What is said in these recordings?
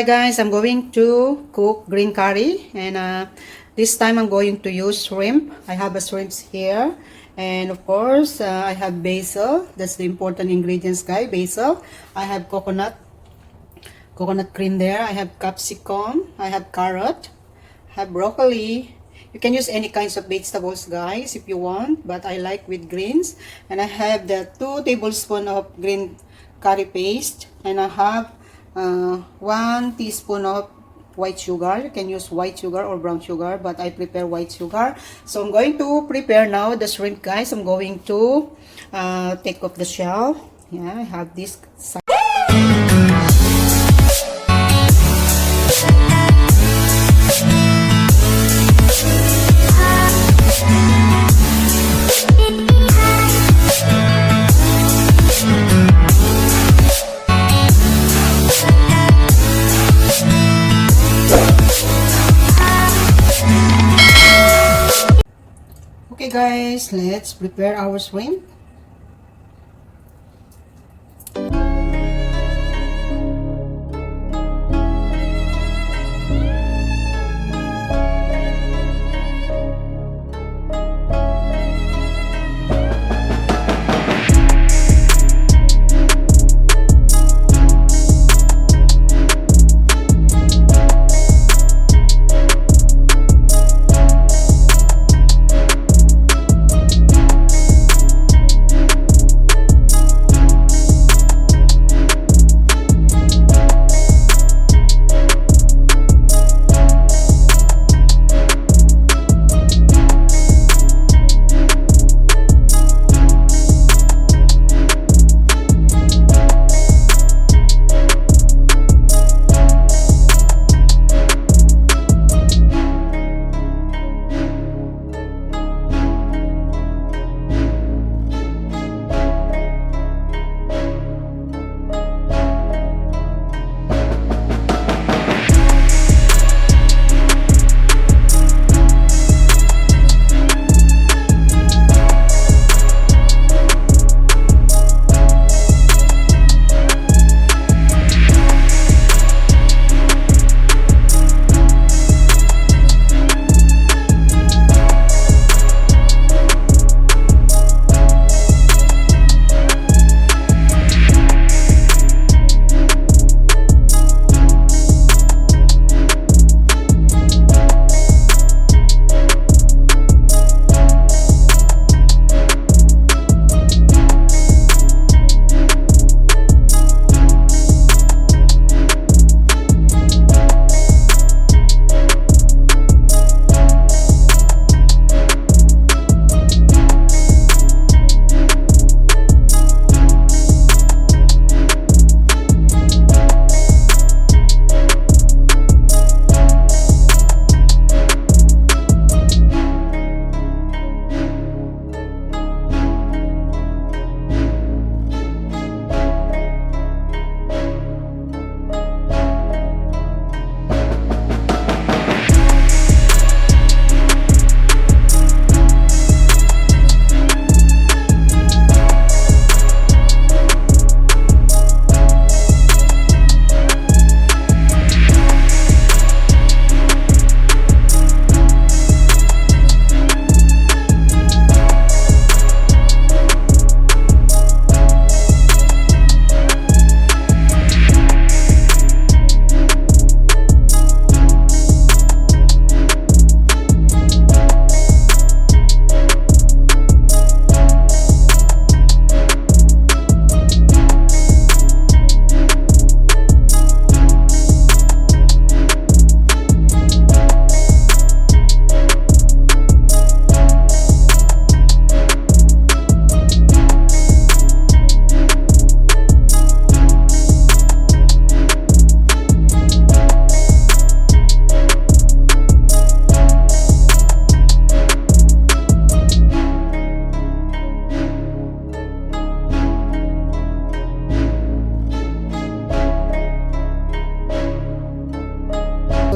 Hi guys, I'm going to cook green curry, and this time I'm going to use shrimp. I have a shrimps here, and of course I have basil. That's the important ingredients, guys. Basil. I have coconut cream there. I have capsicum. I have carrot. I have broccoli. You can use any kinds of vegetables, guys, if you want, but I like with greens. And I have the 2 tablespoons of green curry paste, and I have 1 teaspoon of white sugar. You can use white sugar or brown sugar, but I prepare white sugar. So I'm going to prepare now the shrimp, guys. I'm going to take off the shell. Yeah, I have this side. Okay guys, let's prepare our shrimp.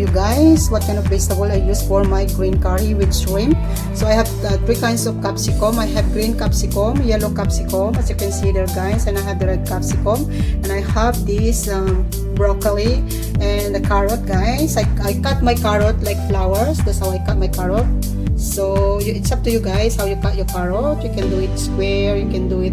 you guys what kind of vegetable I use for my green curry with shrimp. So I have three kinds of capsicum. I have green capsicum, yellow capsicum, as you can see there, guys, and I have the red capsicum, and I have this broccoli and the carrot, guys. I cut my carrot like flowers. That's how I cut my carrot. So it's up to you guys how you cut your carrot. You can do it square, you can do it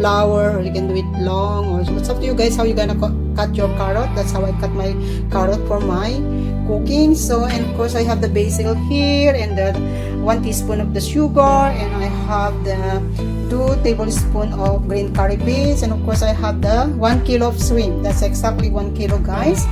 flower, or you can do it long, or it's up to you guys how you gonna cut your carrot. That's how I cut my carrot for my cooking. So, and of course I have the basil here, and the 1 teaspoon of the sugar, and I have the 2 tablespoons of green curry paste, and of course I have the 1 kilo of shrimp. That's exactly 1 kilo, guys.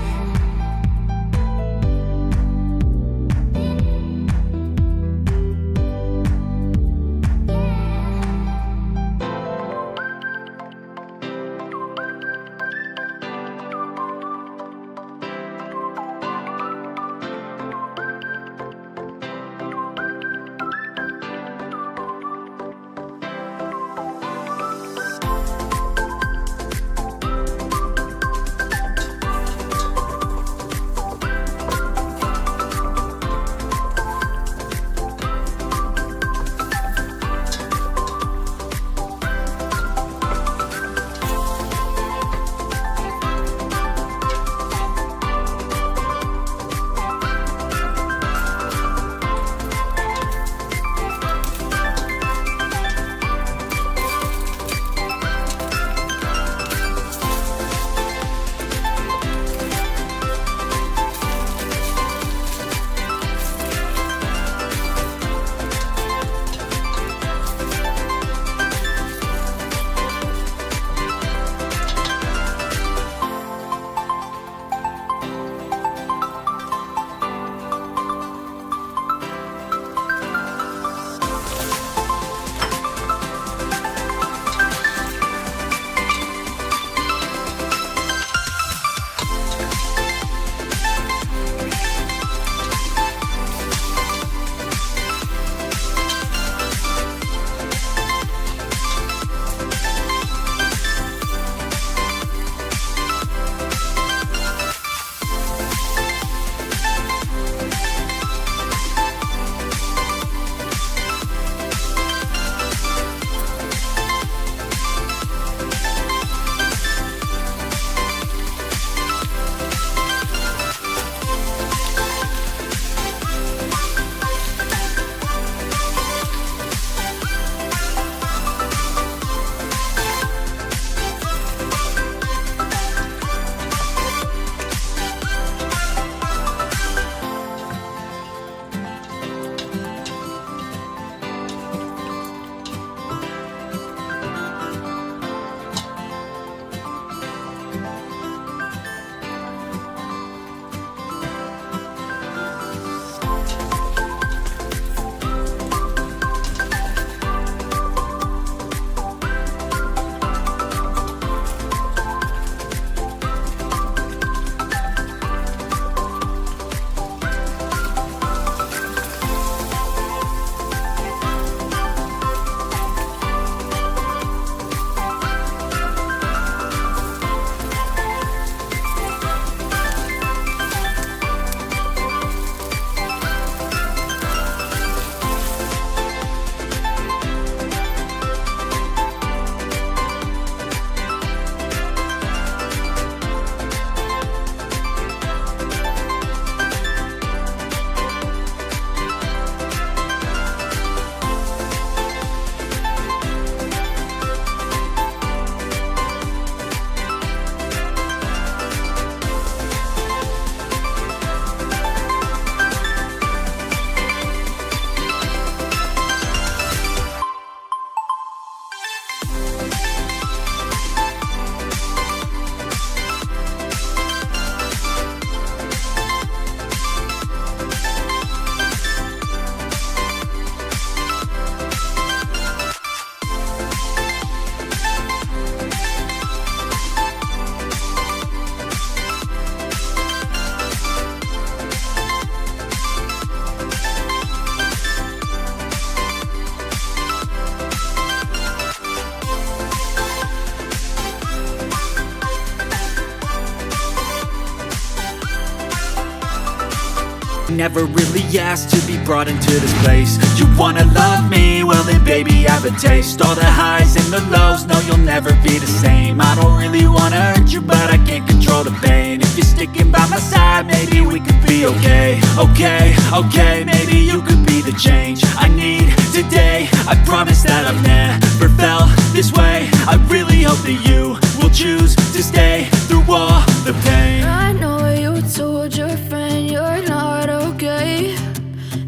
Never really asked to be brought into this place. You wanna love me? Well then baby have a taste. All the highs and the lows, no you'll never be the same. I don't really wanna hurt you, but I can't control the pain. If you're sticking by my side, maybe we could be okay. Okay, maybe you could be the change I need today. I promise that I've never felt this way. I really hope that you will choose to stay through all the pain. I know you told your friend you're not okay,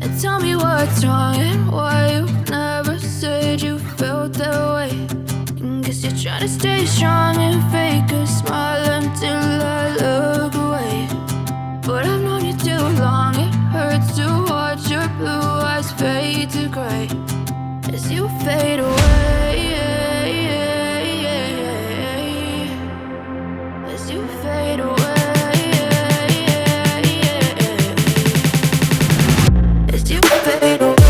and tell me what's wrong and why you never said you felt that way. Guess you're trying to stay strong and fake a smile until I look away. But I've known you too long, it hurts to watch your blue eyes fade to gray as you fade away. As you fade away. As you fade away.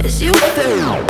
As you fade away.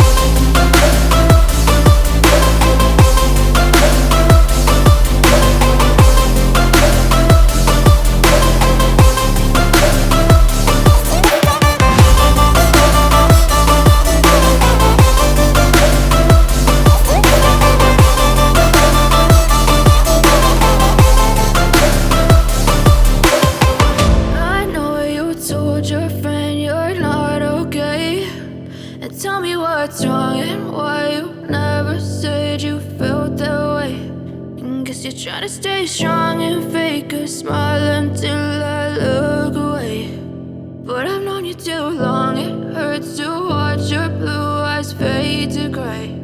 Tell me what's wrong and why you never said you felt that way. Guess you're trying to stay strong and fake a smile until I look away. But I've known you too long, it hurts to watch your blue eyes fade to gray